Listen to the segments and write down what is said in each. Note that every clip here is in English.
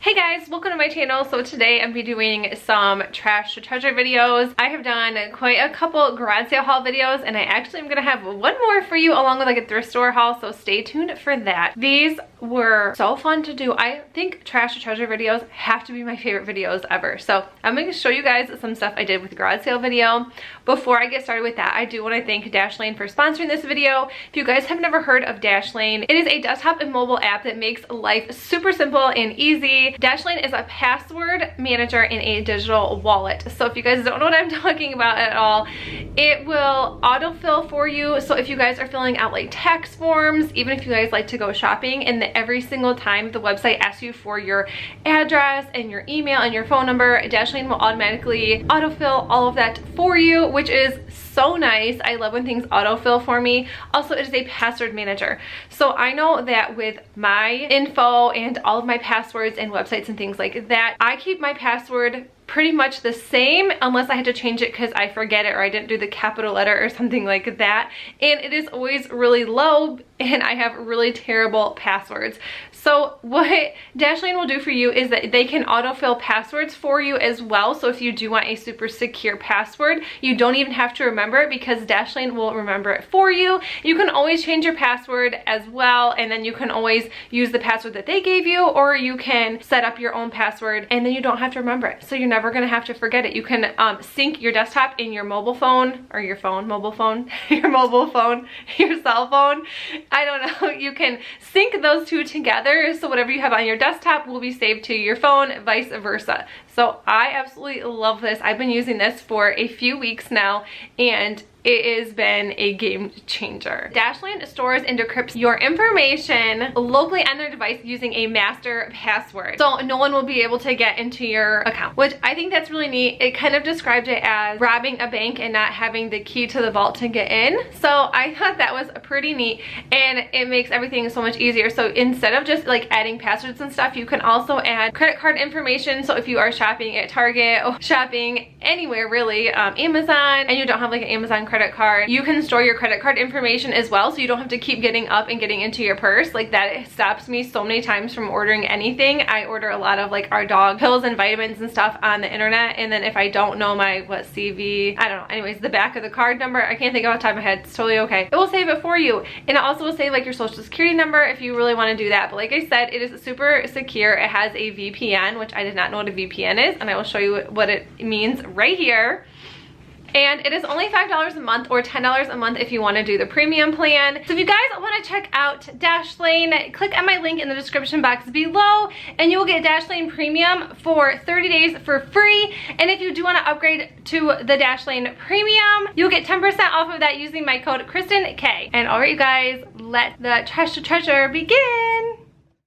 Hey guys, welcome to my channel. So today I'm be doing some trash to treasure videos. I have done quite a couple garage sale haul videos, and I actually am gonna have one more for you along with like a thrift store haul, so stay tuned for that. These were so fun to do. I think trash to treasure videos have to be my favorite videos ever. So I'm gonna show you guys some stuff I did with the garage sale video. Before I get started with that, I do want to thank Dashlane for sponsoring this video. If you guys have never heard of Dashlane, it is a desktop and mobile app that makes life super simple and easy. Dashlane is a password manager in a digital wallet. So if you guys don't know what I'm talking about at all, it will autofill for you. So if you guys are filling out like tax forms, even if you guys like to go shopping, and every single time the website asks you for your address and your email and your phone number, Dashlane will automatically autofill all of that for you, which is so nice. I love when things autofill for me. Also, it is a password manager. So I know that with my info and all of my passwords and websites and things like that, I keep my password pretty much the same unless I had to change it because I forget it or I didn't do the capital letter or something like that. And it is always really low and I have really terrible passwords. So what Dashlane will do for you is that they can autofill passwords for you as well. So if you do want a super secure password, you don't even have to remember it because Dashlane will remember it for you. You can always change your password as well, and then you can always use the password that they gave you, or you can set up your own password and then you don't have to remember it. So you're never gonna have to forget it. You can sync your desktop in your mobile phone, or your phone, mobile phone, your mobile phone, your cell phone. I don't know. You can sync those two together. So whatever you have on your desktop will be saved to your phone, vice versa. So I absolutely love this. I've been using this for a few weeks now, and it has been a game changer. Dashlane stores and decrypts your information locally on their device using a master password. So no one will be able to get into your account, which I think that's really neat. It kind of described it as robbing a bank and not having the key to the vault to get in. So I thought that was pretty neat, and it makes everything so much easier. So instead of just like adding passwords and stuff, you can also add credit card information. So if you are shopping at Target or shopping anywhere really, Amazon, and you don't have like an Amazon credit card, you can store your credit card information as well, so you don't have to keep getting up and getting into your purse. Like that, it stops me so many times from ordering anything. I order a lot of like our dog pills and vitamins and stuff on the internet, and then if I don't know my CV, I don't know, anyways, the back of the card number, I can't think of off the top of my head, it's totally okay. It will save it for you, and it also will save like your social security number if you really want to do that. But like I said, it is super secure. It has a VPN, which I did not know what a VPN is, and I will show you what it means right here. And it is only $5 a month or $10 a month if you want to do the premium plan. So if you guys want to check out Dashlane, click on my link in the description box below and you will get Dashlane Premium for 30 days for free. And if you do want to upgrade to the Dashlane Premium, you'll get 10% off of that using my code KristenK. And alright you guys, let the trash to treasure begin.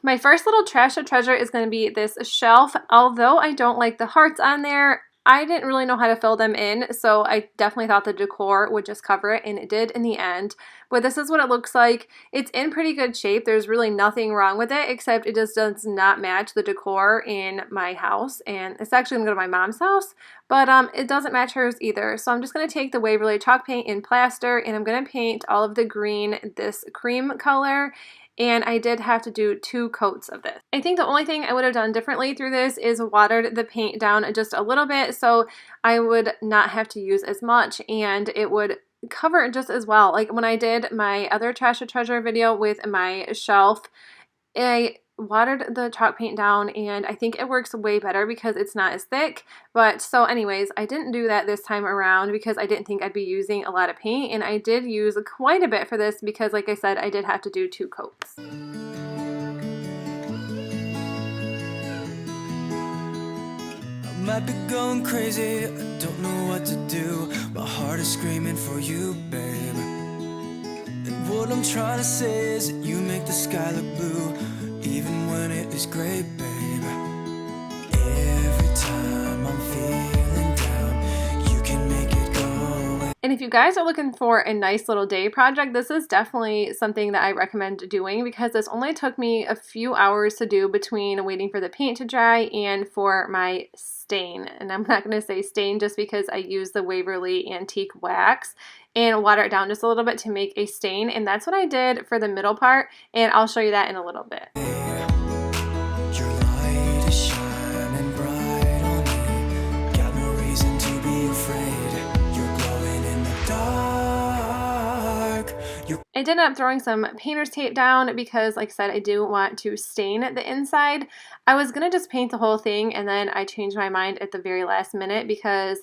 My first little trash to treasure is going to be this shelf. Although I don't like the hearts on there, I didn't really know how to fill them in, so I definitely thought the decor would just cover it, and it did in the end. But this is what it looks like. It's in pretty good shape. There's really nothing wrong with it, except it just does not match the decor in my house, and it's actually going to go to my mom's house, but it doesn't match hers either. So I'm just going to take the Waverly chalk paint and plaster, and I'm going to paint all of the green this cream color. And I did have to do 2 coats of this. I think the only thing I would have done differently through this is watered the paint down just a little bit so I would not have to use as much and it would cover it just as well. Like when I did my other trash to treasure video with my shelf, I watered the chalk paint down and I think it works way better because it's not as thick. But so anyways, I didn't do that this time around because I didn't think I'd be using a lot of paint, and I did use quite a bit for this because like I said, I did have to do 2 coats. I might be going crazy, I don't know what to do. My heart is screaming for you, babe. And what I'm trying to say is that you make the sky look blue even when it is gray, babe. Every time I'm feeling down, you can make it go away. And if you guys are looking for a nice little day project, this is definitely something that I recommend doing because this only took me a few hours to do between waiting for the paint to dry and for my stain. And I'm not going to say stain just because I use the Waverly Antique Wax and water it down just a little bit to make a stain. And that's what I did for the middle part, and I'll show you that in a little bit. Your light is shining. I did end up throwing some painter's tape down because, like I said, I do want to stain the inside. I was going to just paint the whole thing, and then I changed my mind at the very last minute because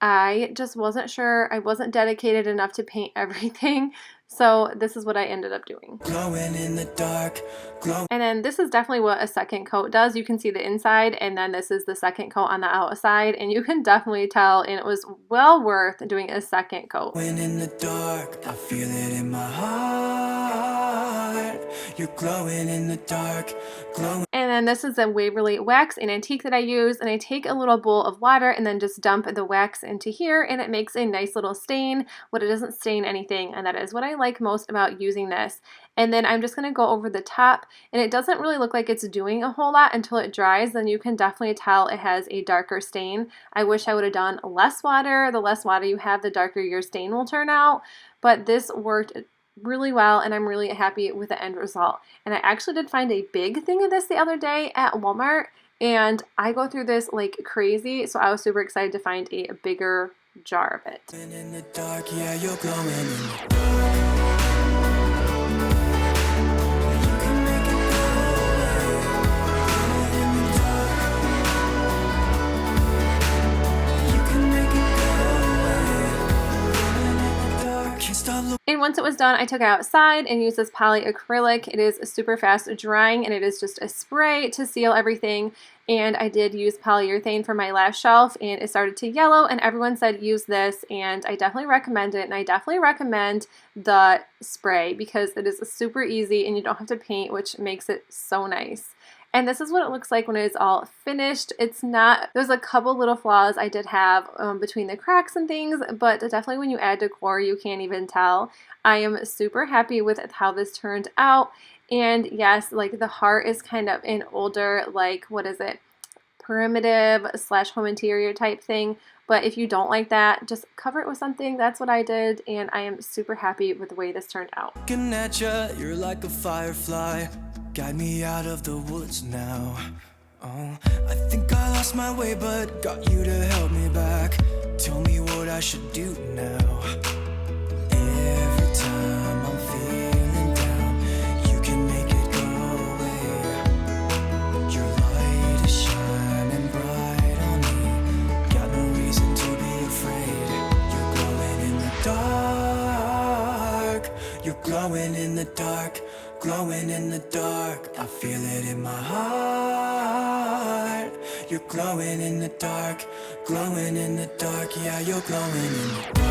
I just wasn't sure. I wasn't dedicated enough to paint everything. So this is what I ended up doing. Glowing in the dark, and then this is definitely what a second coat does. You can see the inside, and then this is the second coat on the outside, and you can definitely tell, and it was well worth doing a second coat. glowing in the dark, I feel it in my heart. You're glowing in the dark, glowing. And then this is a Waverly wax and antique that I use, and I take a little bowl of water and then just dump the wax into here, and it makes a nice little stain, but it doesn't stain anything, and that is what I like most about using this. And then I'm just going to go over the top, and it doesn't really look like it's doing a whole lot until it dries. Then you can definitely tell it has a darker stain. I wish I would have done less water. The less water you have, the darker your stain will turn out, but this worked really well, and I'm really happy with the end result. And I actually did find a big thing of this the other day at Walmart, and I go through this like crazy, so I was super excited to find a bigger jar of it. In the dark, yeah, you're glowing. And once it was done, I took it outside and used this polyacrylic. It is super fast drying, and it is just a spray to seal everything. And I did use polyurethane for my last shelf, and it started to yellow, and everyone said use this, and I definitely recommend it. And I definitely recommend the spray because it is super easy and you don't have to paint, which makes it so nice. And this is what it looks like when it's all finished. It's not, there's a couple little flaws I did have between the cracks and things, but definitely when you add decor, you can't even tell. I am super happy with how this turned out. And yes, like the heart is kind of an older, like, what is it? Primitive / home interior type thing. But if you don't like that, just cover it with something. That's what I did, and I am super happy with the way this turned out. Looking at you, you're like a firefly. Guide me out of the woods now. Oh, I think I lost my way, but got you to help me back. Tell me what I should do now. Every time I'm feeling down, you can make it go away. Your light is shining bright on me. Got no reason to be afraid. You're glowing in the dark. You're glowing in the dark. Glowing in the dark, I feel it in my heart. You're glowing in the dark, glowing in the dark, yeah, you're glowing in the dark.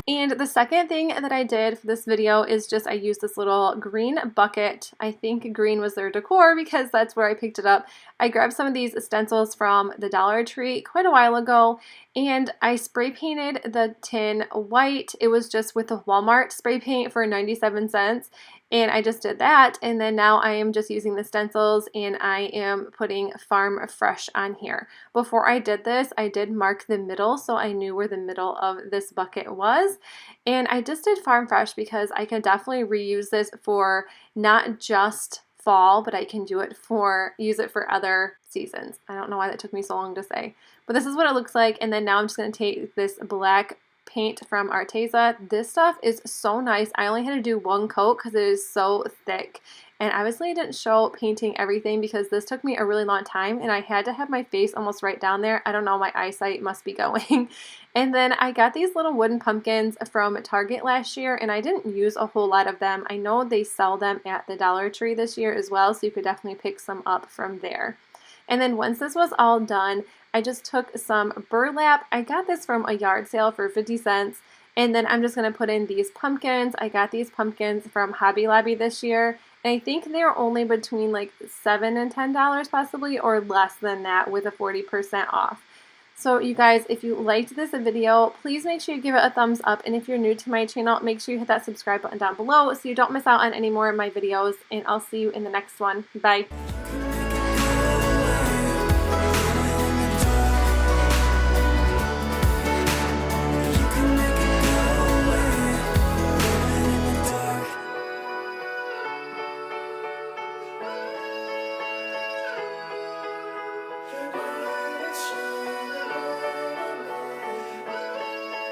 And the second thing that I did for this video is just I used this little green bucket. I think green was their decor because that's where I picked it up. I grabbed some of these stencils from the Dollar Tree quite a while ago, and I spray painted the tin white. It was just with the Walmart spray paint for 97 cents. And I just did that, and then now I am just using the stencils, and I am putting Farm Fresh on here. Before I did this, I did mark the middle, so I knew where the middle of this bucket was. And I just did Farm Fresh because I can definitely reuse this for not just fall, but I can use it for other seasons. I don't know why that took me so long to say, but this is what it looks like. And then now I'm just going to take this black paint from Arteza. This stuff is so nice. I only had to do one coat because it is so thick, and obviously I didn't show painting everything because this took me a really long time, and I had to have my face almost right down there. I don't know, my eyesight must be going. And then I got these little wooden pumpkins from Target last year, and I didn't use a whole lot of them. I know they sell them at the Dollar Tree this year as well, so you could definitely pick some up from there. And then once this was all done, I just took some burlap. I got this from a yard sale for 50 cents. And then I'm just going to put in these pumpkins. I got these pumpkins from Hobby Lobby this year. And I think they're only between like $7 and $10 possibly, or less than that with a 40% off. So you guys, if you liked this video, please make sure you give it a thumbs up. And if you're new to my channel, make sure you hit that subscribe button down below so you don't miss out on any more of my videos. And I'll see you in the next one. Bye.